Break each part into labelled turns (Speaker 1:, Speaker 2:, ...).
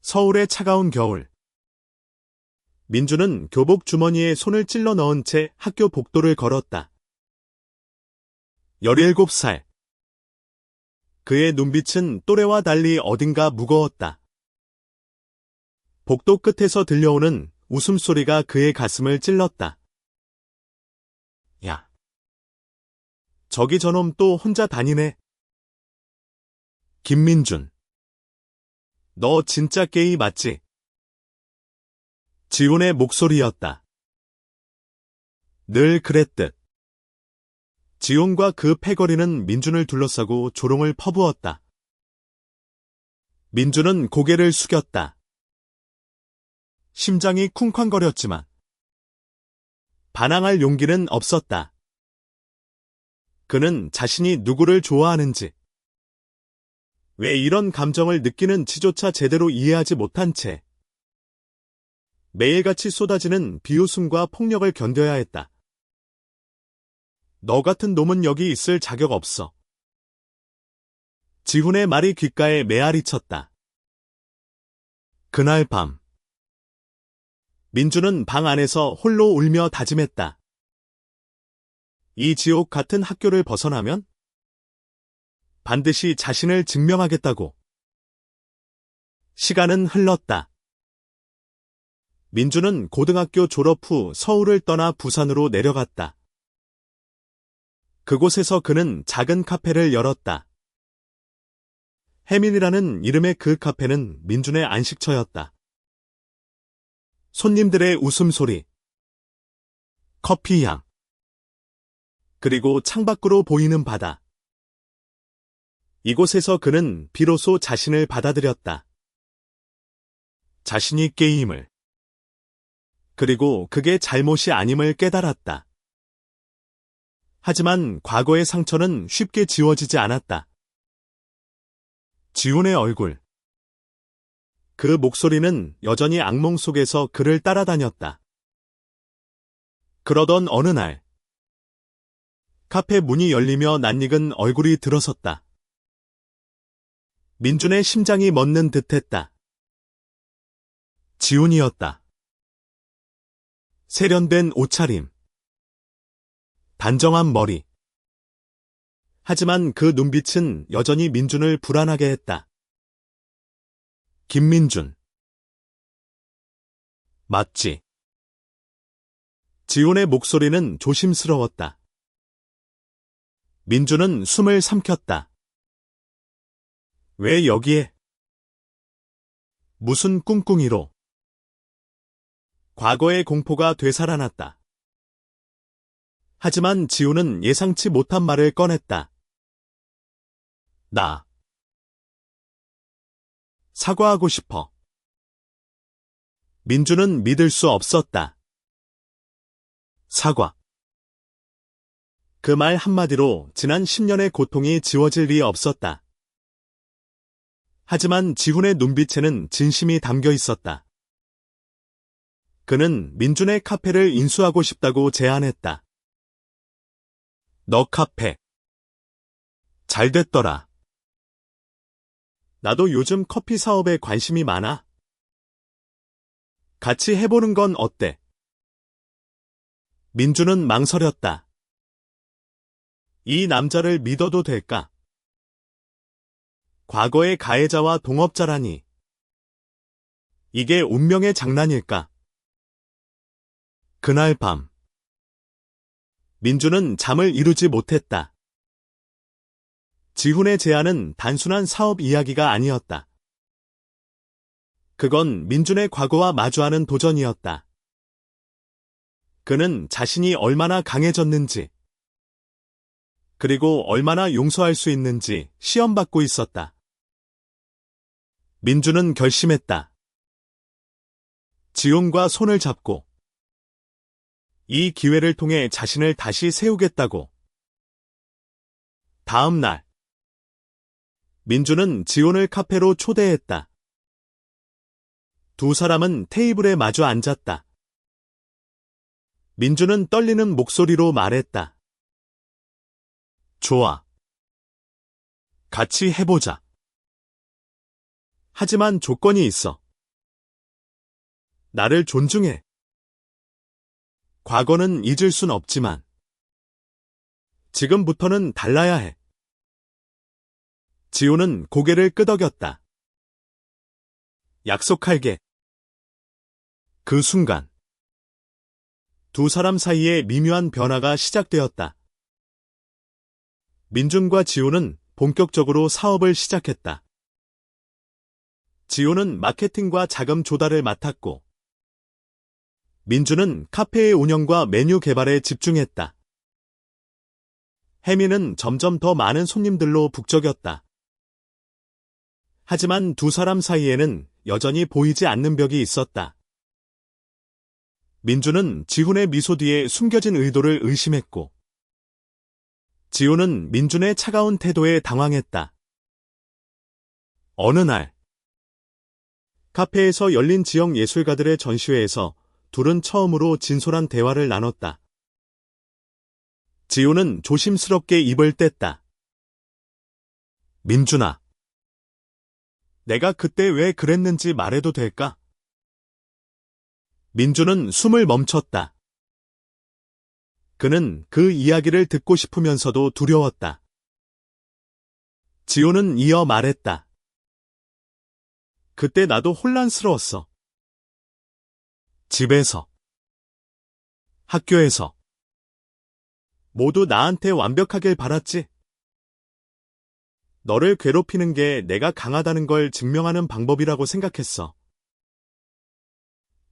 Speaker 1: 서울의 차가운 겨울. 민주는 교복 주머니에 손을 찔러 넣은 채 학교 복도를 걸었다. 17살. 그의 눈빛은 또래와 달리 어딘가 무거웠다. 복도 끝에서 들려오는 웃음소리가 그의 가슴을 찔렀다. 야, 저기 저놈 또 혼자 다니네. 김민준. 너 진짜 게이 맞지? 지훈의 목소리였다. 늘 그랬듯. 지훈과 그 패거리는 민준을 둘러싸고 조롱을 퍼부었다. 민준은 고개를 숙였다. 심장이 쿵쾅거렸지만 반항할 용기는 없었다. 그는 자신이 누구를 좋아하는지, 왜 이런 감정을 느끼는지조차 제대로 이해하지 못한 채 매일같이 쏟아지는 비웃음과 폭력을 견뎌야 했다. 너 같은 놈은 여기 있을 자격 없어. 지훈의 말이 귓가에 메아리 쳤다. 그날 밤, 민주는 방 안에서 홀로 울며 다짐했다. 이 지옥 같은 학교를 벗어나면 반드시 자신을 증명하겠다고. 시간은 흘렀다. 민주는 고등학교 졸업 후 서울을 떠나 부산으로 내려갔다. 그곳에서 그는 작은 카페를 열었다. 혜민이라는 이름의 그 카페는 민준의 안식처였다. 손님들의 웃음소리, 커피향, 그리고 창밖으로 보이는 바다. 이곳에서 그는 비로소 자신을 받아들였다. 자신이 게임을, 그리고 그게 잘못이 아님을 깨달았다. 하지만 과거의 상처는 쉽게 지워지지 않았다. 지훈의 얼굴, 그 목소리는 여전히 악몽 속에서 그를 따라다녔다. 그러던 어느 날, 카페 문이 열리며 낯익은 얼굴이 들어섰다. 민준의 심장이 멎는 듯했다. 지훈이었다. 세련된 옷차림, 단정한 머리. 하지만 그 눈빛은 여전히 민준을 불안하게 했다. 김민준. 맞지? 지훈의 목소리는 조심스러웠다. 민준은 숨을 삼켰다. 왜 여기에? 무슨 꿍꿍이로? 과거의 공포가 되살아났다. 하지만 지훈은 예상치 못한 말을 꺼냈다. 나 사과하고 싶어. 민준은 믿을 수 없었다. 사과. 그 말 한마디로 지난 10년의 고통이 지워질 리 없었다. 하지만 지훈의 눈빛에는 진심이 담겨 있었다. 그는 민준의 카페를 인수하고 싶다고 제안했다. 너 카페. 잘 됐더라. 나도 요즘 커피 사업에 관심이 많아. 같이 해보는 건 어때? 민준은 망설였다. 이 남자를 믿어도 될까? 과거의 가해자와 동업자라니. 이게 운명의 장난일까? 그날 밤, 민준은 잠을 이루지 못했다. 지훈의 제안은 단순한 사업 이야기가 아니었다. 그건 민준의 과거와 마주하는 도전이었다. 그는 자신이 얼마나 강해졌는지, 그리고 얼마나 용서할 수 있는지 시험받고 있었다. 민준은 결심했다. 지훈과 손을 잡고 이 기회를 통해 자신을 다시 세우겠다고. 다음 날, 민준은 지훈을 카페로 초대했다. 두 사람은 테이블에 마주 앉았다. 민준은 떨리는 목소리로 말했다. 좋아. 같이 해보자. 하지만 조건이 있어. 나를 존중해. 과거는 잊을 순 없지만 지금부터는 달라야 해. 지호는 고개를 끄덕였다. 약속할게. 그 순간 두 사람 사이에 미묘한 변화가 시작되었다. 민준과 지호는 본격적으로 사업을 시작했다. 지호는 마케팅과 자금 조달을 맡았고, 민준은 카페의 운영과 메뉴 개발에 집중했다. 혜미는 점점 더 많은 손님들로 북적였다. 하지만 두 사람 사이에는 여전히 보이지 않는 벽이 있었다. 민준은 지훈의 미소 뒤에 숨겨진 의도를 의심했고, 지훈은 민준의 차가운 태도에 당황했다. 어느 날, 카페에서 열린 지역 예술가들의 전시회에서 둘은 처음으로 진솔한 대화를 나눴다. 지훈은 조심스럽게 입을 뗐다. 민준아, 내가 그때 왜 그랬는지 말해도 될까? 민준은 숨을 멈췄다. 그는 그 이야기를 듣고 싶으면서도 두려웠다. 지호는 이어 말했다. 그때 나도 혼란스러웠어. 집에서, 학교에서 모두 나한테 완벽하길 바랐지. 너를 괴롭히는 게 내가 강하다는 걸 증명하는 방법이라고 생각했어.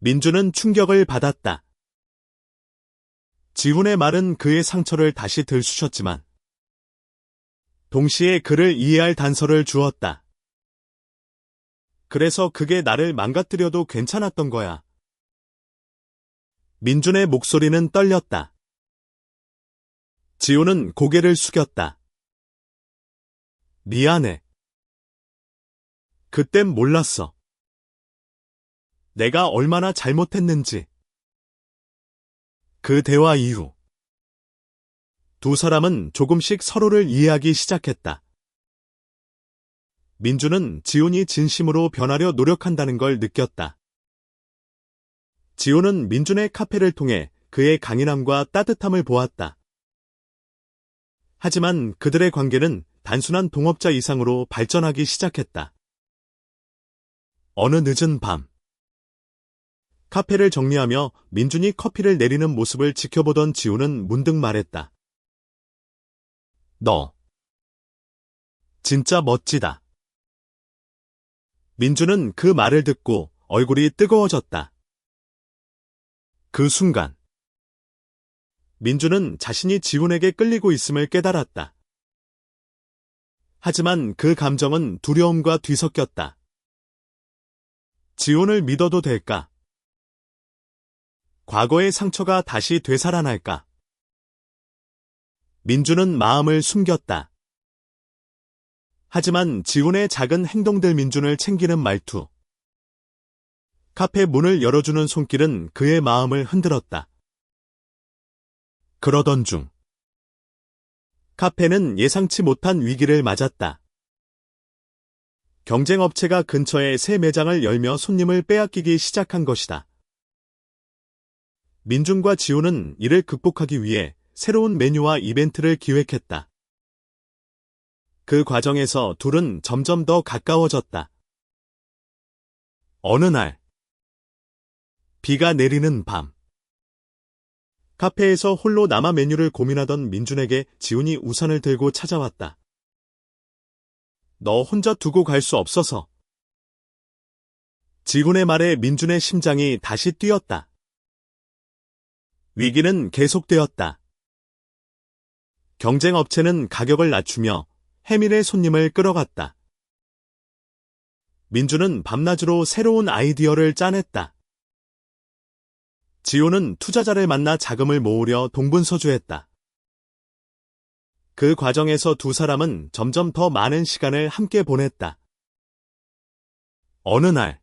Speaker 1: 민준은 충격을 받았다. 지훈의 말은 그의 상처를 다시 들쑤셨지만 동시에 그를 이해할 단서를 주었다. 그래서 그게 나를 망가뜨려도 괜찮았던 거야. 민준의 목소리는 떨렸다. 지훈은 고개를 숙였다. 미안해. 그땐 몰랐어. 내가 얼마나 잘못했는지. 그 대화 이후 두 사람은 조금씩 서로를 이해하기 시작했다. 민준은 지훈이 진심으로 변하려 노력한다는 걸 느꼈다. 지훈은 민준의 카페를 통해 그의 강인함과 따뜻함을 보았다. 하지만 그들의 관계는 단순한 동업자 이상으로 발전하기 시작했다. 어느 늦은 밤, 카페를 정리하며 민준이 커피를 내리는 모습을 지켜보던 지훈은 문득 말했다. 너 진짜 멋지다. 민준은 그 말을 듣고 얼굴이 뜨거워졌다. 그 순간 민준은 자신이 지훈에게 끌리고 있음을 깨달았다. 하지만 그 감정은 두려움과 뒤섞였다. 지훈을 믿어도 될까? 과거의 상처가 다시 되살아날까? 민준은 마음을 숨겼다. 하지만 지훈의 작은 행동들 민준을 챙기는 말투, 카페 문을 열어주는 손길은 그의 마음을 흔들었다. 그러던 중 카페는 예상치 못한 위기를 맞았다. 경쟁업체가 근처에 새 매장을 열며 손님을 빼앗기기 시작한 것이다. 민준과 지훈은 이를 극복하기 위해 새로운 메뉴와 이벤트를 기획했다. 그 과정에서 둘은 점점 더 가까워졌다. 어느 날, 비가 내리는 밤, 카페에서 홀로 남아 메뉴를 고민하던 민준에게 지훈이 우산을 들고 찾아왔다. 너 혼자 두고 갈 수 없어서. 지훈의 말에 민준의 심장이 다시 뛰었다. 위기는 계속되었다. 경쟁업체는 가격을 낮추며 혜민의 손님을 끌어갔다. 민준은 밤낮으로 새로운 아이디어를 짜냈다. 지호는 투자자를 만나 자금을 모으려 동분서주했다. 그 과정에서 두 사람은 점점 더 많은 시간을 함께 보냈다. 어느 날,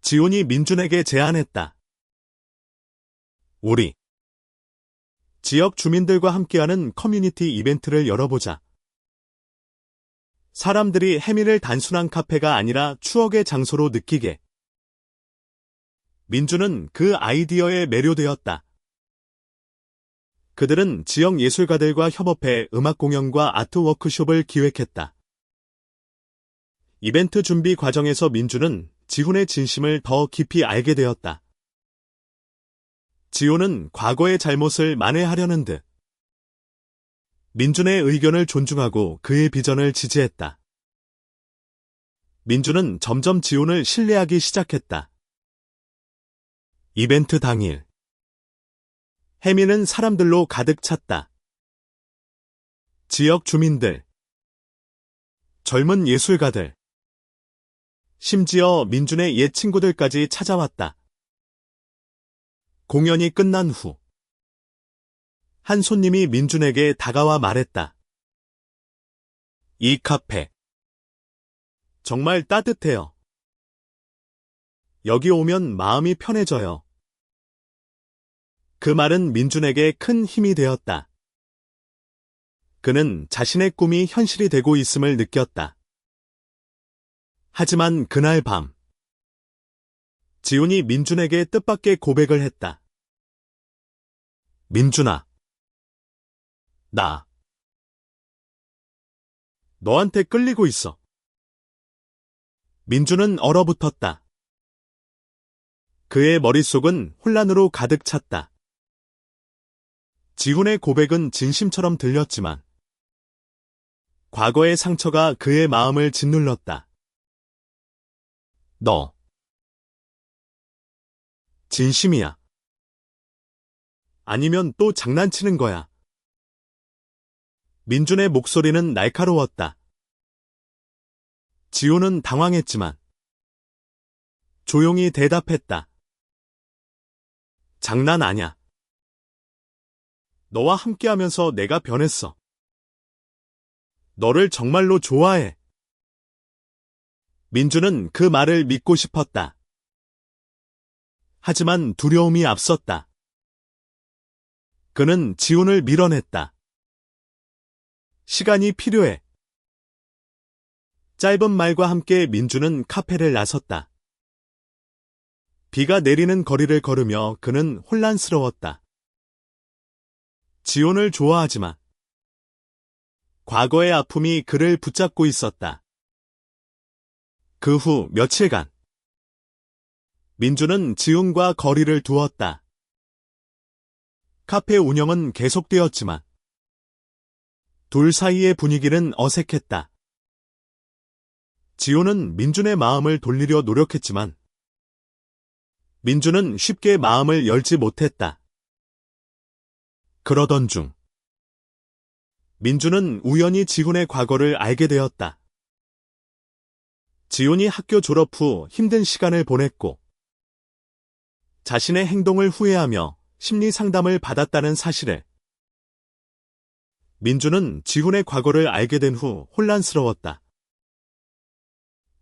Speaker 1: 지훈이 민준에게 제안했다. 우리 지역 주민들과 함께하는 커뮤니티 이벤트를 열어보자. 사람들이 혜민을 단순한 카페가 아니라 추억의 장소로 느끼게. 민주는 그 아이디어에 매료되었다. 그들은 지역 예술가들과 협업해 음악 공연과 아트 워크숍을 기획했다. 이벤트 준비 과정에서 민주는 지훈의 진심을 더 깊이 알게 되었다. 지훈은 과거의 잘못을 만회하려는 듯 민준의 의견을 존중하고 그의 비전을 지지했다. 민주는 점점 지훈을 신뢰하기 시작했다. 이벤트 당일 해미는 사람들로 가득 찼다. 지역 주민들, 젊은 예술가들, 심지어 민준의 옛 친구들까지 찾아왔다. 공연이 끝난 후 한 손님이 민준에게 다가와 말했다. 이 카페 정말 따뜻해요. 여기 오면 마음이 편해져요. 그 말은 민준에게 큰 힘이 되었다. 그는 자신의 꿈이 현실이 되고 있음을 느꼈다. 하지만 그날 밤, 지훈이 민준에게 뜻밖의 고백을 했다. 민준아, 나 너한테 끌리고 있어. 민준은 얼어붙었다. 그의 머릿속은 혼란으로 가득 찼다. 지훈의 고백은 진심처럼 들렸지만 과거의 상처가 그의 마음을 짓눌렀다. 너 진심이야? 아니면 또 장난치는 거야? 민준의 목소리는 날카로웠다. 지훈은 당황했지만 조용히 대답했다. 장난 아냐. 너와 함께하면서 내가 변했어. 너를 정말로 좋아해. 민준은 그 말을 믿고 싶었다. 하지만 두려움이 앞섰다. 그는 지훈을 밀어냈다. 시간이 필요해. 짧은 말과 함께 민준은 카페를 나섰다. 비가 내리는 거리를 걸으며 그는 혼란스러웠다. 지훈을 좋아하지만 과거의 아픔이 그를 붙잡고 있었다. 그 후 며칠간 민준은 지훈과 거리를 두었다. 카페 운영은 계속되었지만 둘 사이의 분위기는 어색했다. 지훈은 민준의 마음을 돌리려 노력했지만 민준은 쉽게 마음을 열지 못했다. 그러던 중 민준은 우연히 지훈의 과거를 알게 되었다. 지훈이 학교 졸업 후 힘든 시간을 보냈고 자신의 행동을 후회하며 심리 상담을 받았다는 사실을 민준은 지훈의 과거를 알게 된 후 혼란스러웠다.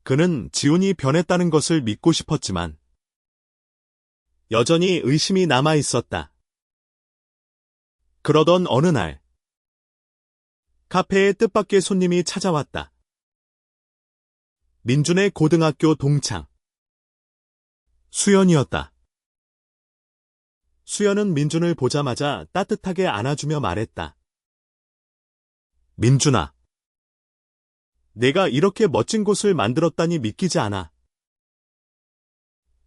Speaker 1: 그는 지훈이 변했다는 것을 믿고 싶었지만 여전히 의심이 남아 있었다. 그러던 어느 날 카페에 뜻밖의 손님이 찾아왔다. 민준의 고등학교 동창 수연이었다. 수연은 민준을 보자마자 따뜻하게 안아주며 말했다. 민준아, 내가 이렇게 멋진 곳을 만들었다니 믿기지 않아.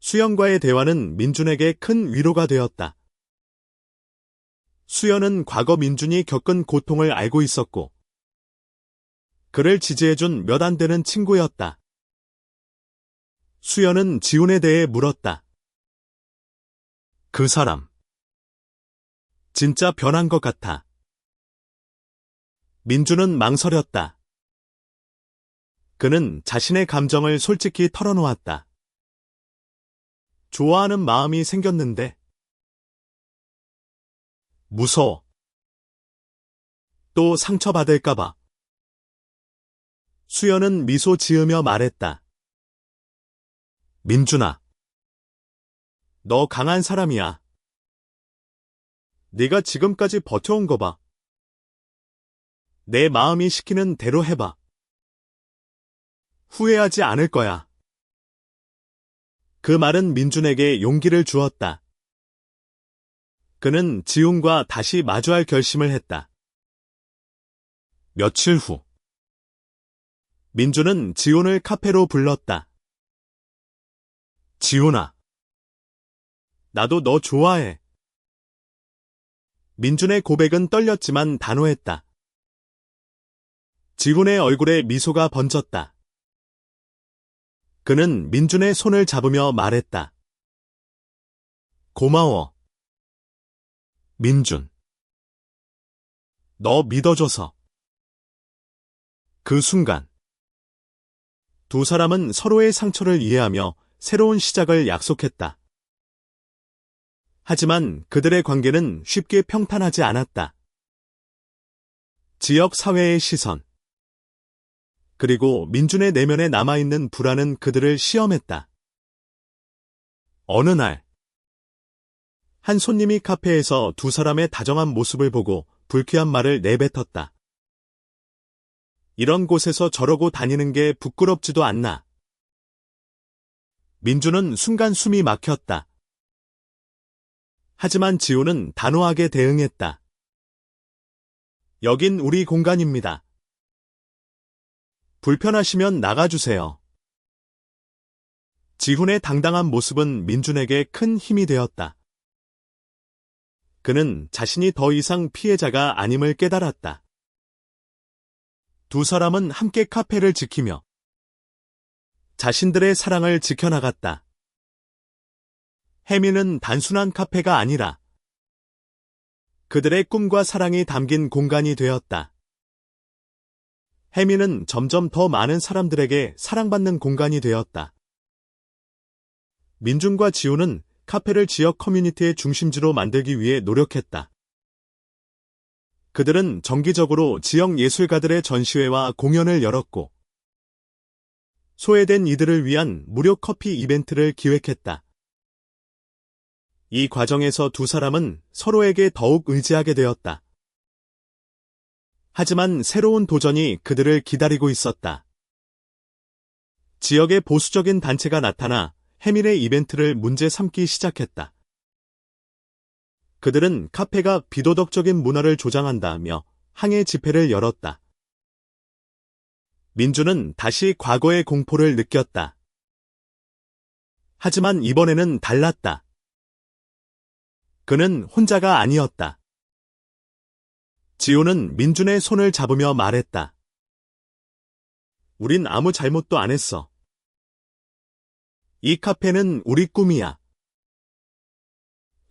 Speaker 1: 수연과의 대화는 민준에게 큰 위로가 되었다. 수연은 과거 민준이 겪은 고통을 알고 있었고 그를 지지해준 몇 안 되는 친구였다. 수연은 지훈에 대해 물었다. 그 사람 진짜 변한 것 같아. 민준은 망설였다. 그는 자신의 감정을 솔직히 털어놓았다. 좋아하는 마음이 생겼는데 무서워. 또 상처받을까봐. 수연은 미소 지으며 말했다. 민준아, 너 강한 사람이야. 네가 지금까지 버텨온 거 봐. 내 마음이 시키는 대로 해봐. 후회하지 않을 거야. 그 말은 민준에게 용기를 주었다. 그는 지훈과 다시 마주할 결심을 했다. 며칠 후, 민준은 지훈을 카페로 불렀다. 지훈아, 나도 너 좋아해. 민준의 고백은 떨렸지만 단호했다. 지훈의 얼굴에 미소가 번졌다. 그는 민준의 손을 잡으며 말했다. 고마워. 민준. 너 믿어줘서. 그 순간, 두 사람은 서로의 상처를 이해하며 새로운 시작을 약속했다. 하지만 그들의 관계는 쉽게 평탄하지 않았다. 지역 사회의 시선, 그리고 민준의 내면에 남아있는 불안은 그들을 시험했다. 어느 날, 한 손님이 카페에서 두 사람의 다정한 모습을 보고 불쾌한 말을 내뱉었다. 이런 곳에서 저러고 다니는 게 부끄럽지도 않나. 민준은 순간 숨이 막혔다. 하지만 지훈은 단호하게 대응했다. 여긴 우리 공간입니다. 불편하시면 나가주세요. 지훈의 당당한 모습은 민준에게 큰 힘이 되었다. 그는 자신이 더 이상 피해자가 아님을 깨달았다. 두 사람은 함께 카페를 지키며 자신들의 사랑을 지켜나갔다. 해미는 단순한 카페가 아니라 그들의 꿈과 사랑이 담긴 공간이 되었다. 해미는 점점 더 많은 사람들에게 사랑받는 공간이 되었다. 민준과 지훈은 카페를 지역 커뮤니티의 중심지로 만들기 위해 노력했다. 그들은 정기적으로 지역 예술가들의 전시회와 공연을 열었고, 소외된 이들을 위한 무료 커피 이벤트를 기획했다. 이 과정에서 두 사람은 서로에게 더욱 의지하게 되었다. 하지만 새로운 도전이 그들을 기다리고 있었다. 지역의 보수적인 단체가 나타나 해밀의 이벤트를 문제 삼기 시작했다. 그들은 카페가 비도덕적인 문화를 조장한다며 항해 집회를 열었다. 민준은 다시 과거의 공포를 느꼈다. 하지만 이번에는 달랐다. 그는 혼자가 아니었다. 지훈은 민준의 손을 잡으며 말했다. 우린 아무 잘못도 안 했어. 이 카페는 우리 꿈이야.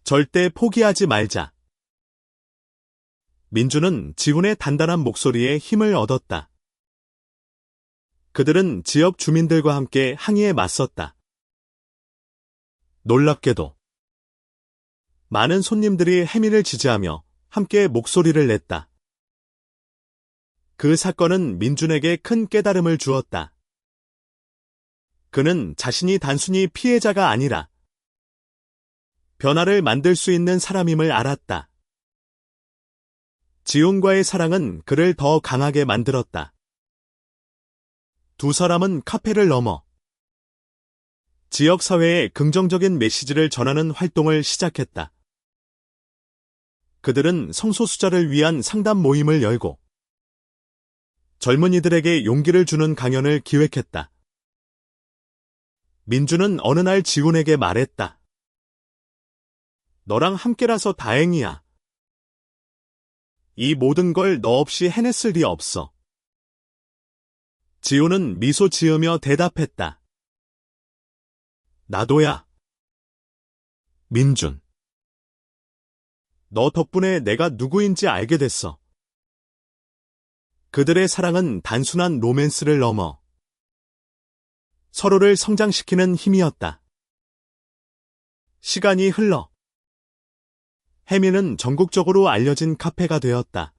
Speaker 1: 절대 포기하지 말자. 민준은 지훈의 단단한 목소리에 힘을 얻었다. 그들은 지역 주민들과 함께 항의에 맞섰다. 놀랍게도 많은 손님들이 해밀을 지지하며 함께 목소리를 냈다. 그 사건은 민준에게 큰 깨달음을 주었다. 그는 자신이 단순히 피해자가 아니라 변화를 만들 수 있는 사람임을 알았다. 지훈과의 사랑은 그를 더 강하게 만들었다. 두 사람은 카페를 넘어 지역사회에 긍정적인 메시지를 전하는 활동을 시작했다. 그들은 성소수자를 위한 상담 모임을 열고 젊은이들에게 용기를 주는 강연을 기획했다. 민준은 어느 날 지훈에게 말했다. 너랑 함께라서 다행이야. 이 모든 걸 너 없이 해냈을 리 없어. 지훈은 미소 지으며 대답했다. 나도야. 민준. 너 덕분에 내가 누구인지 알게 됐어. 그들의 사랑은 단순한 로맨스를 넘어 서로를 성장시키는 힘이었다. 시간이 흘러 해미는 전국적으로 알려진 카페가 되었다.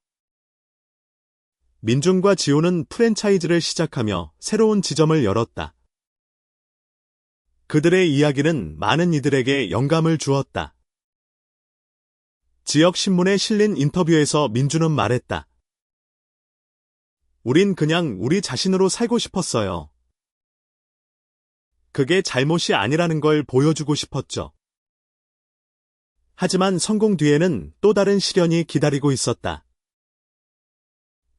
Speaker 1: 민준과 지훈은 프랜차이즈를 시작하며 새로운 지점을 열었다. 그들의 이야기는 많은 이들에게 영감을 주었다. 지역 신문에 실린 인터뷰에서 민준은 말했다. 우린 그냥 우리 자신으로 살고 싶었어요. 그게 잘못이 아니라는 걸 보여주고 싶었죠. 하지만 성공 뒤에는 또 다른 시련이 기다리고 있었다.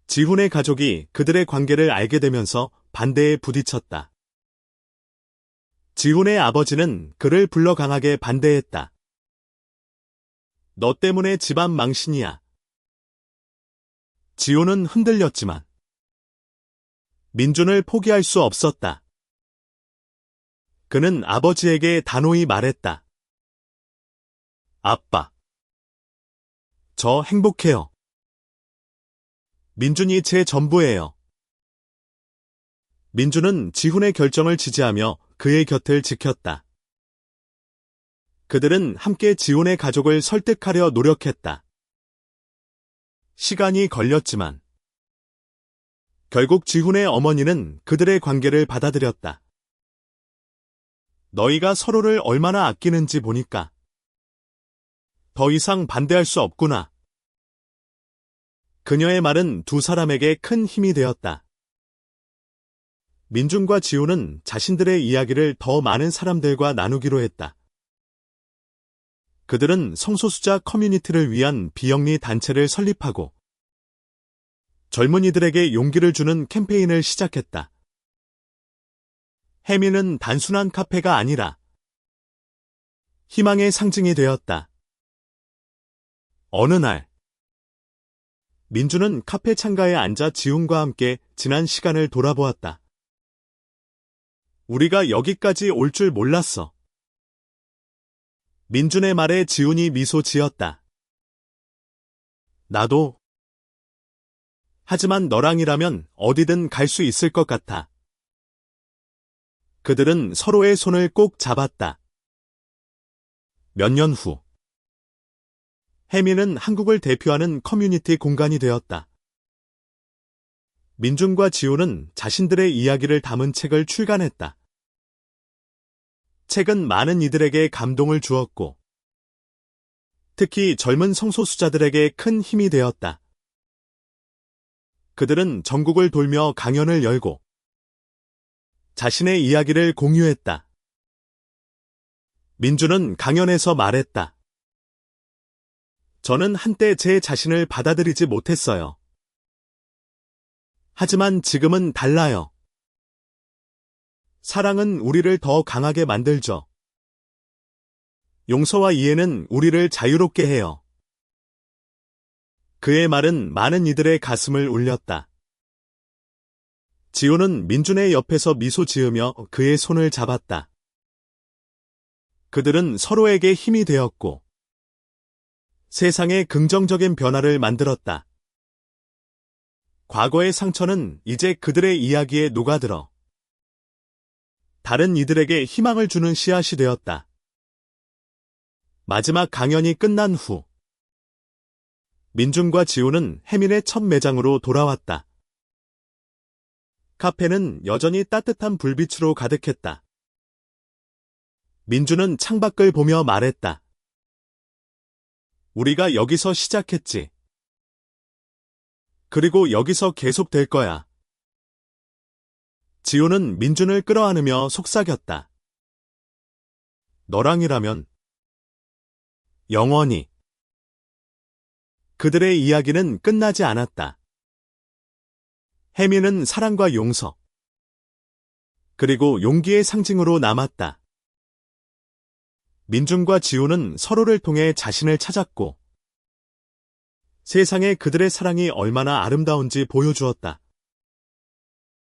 Speaker 1: 지훈의 가족이 그들의 관계를 알게 되면서 반대에 부딪혔다. 지훈의 아버지는 그를 불러 강하게 반대했다. 너 때문에 집안 망신이야. 지훈은 흔들렸지만 민준을 포기할 수 없었다. 그는 아버지에게 단호히 말했다. 아빠, 저 행복해요. 민준이 제 전부예요. 민준은 지훈의 결정을 지지하며 그의 곁을 지켰다. 그들은 함께 지훈의 가족을 설득하려 노력했다. 시간이 걸렸지만 결국 지훈의 어머니는 그들의 관계를 받아들였다. 너희가 서로를 얼마나 아끼는지 보니까 더 이상 반대할 수 없구나. 그녀의 말은 두 사람에게 큰 힘이 되었다. 민준과 지훈은 자신들의 이야기를 더 많은 사람들과 나누기로 했다. 그들은 성소수자 커뮤니티를 위한 비영리 단체를 설립하고 젊은이들에게 용기를 주는 캠페인을 시작했다. 해미는 단순한 카페가 아니라 희망의 상징이 되었다. 어느 날, 민준은 카페 창가에 앉아 지훈과 함께 지난 시간을 돌아보았다. 우리가 여기까지 올 줄 몰랐어. 민준의 말에 지훈이 미소 지었다. 나도. 하지만 너랑이라면 어디든 갈 수 있을 것 같아. 그들은 서로의 손을 꼭 잡았다. 몇 년 후, 해미는 한국을 대표하는 커뮤니티 공간이 되었다. 민준과 지훈은 자신들의 이야기를 담은 책을 출간했다. 책은 많은 이들에게 감동을 주었고, 특히 젊은 성소수자들에게 큰 힘이 되었다. 그들은 전국을 돌며 강연을 열고, 자신의 이야기를 공유했다. 민준은 강연에서 말했다. 저는 한때 제 자신을 받아들이지 못했어요. 하지만 지금은 달라요. 사랑은 우리를 더 강하게 만들죠. 용서와 이해는 우리를 자유롭게 해요. 그의 말은 많은 이들의 가슴을 울렸다. 지훈은 민준의 옆에서 미소 지으며 그의 손을 잡았다. 그들은 서로에게 힘이 되었고, 세상에 긍정적인 변화를 만들었다. 과거의 상처는 이제 그들의 이야기에 녹아들어 다른 이들에게 희망을 주는 씨앗이 되었다. 마지막 강연이 끝난 후, 민준과 지훈은 해민의 첫 매장으로 돌아왔다. 카페는 여전히 따뜻한 불빛으로 가득했다. 민준은 창밖을 보며 말했다. 우리가 여기서 시작했지. 그리고 여기서 계속될 거야. 지훈은 민준을 끌어안으며 속삭였다. 너랑이라면 영원히. 그들의 이야기는 끝나지 않았다. 해미는 사랑과 용서, 그리고 용기의 상징으로 남았다. 민준과 지훈은 서로를 통해 자신을 찾았고, 세상에 그들의 사랑이 얼마나 아름다운지 보여주었다.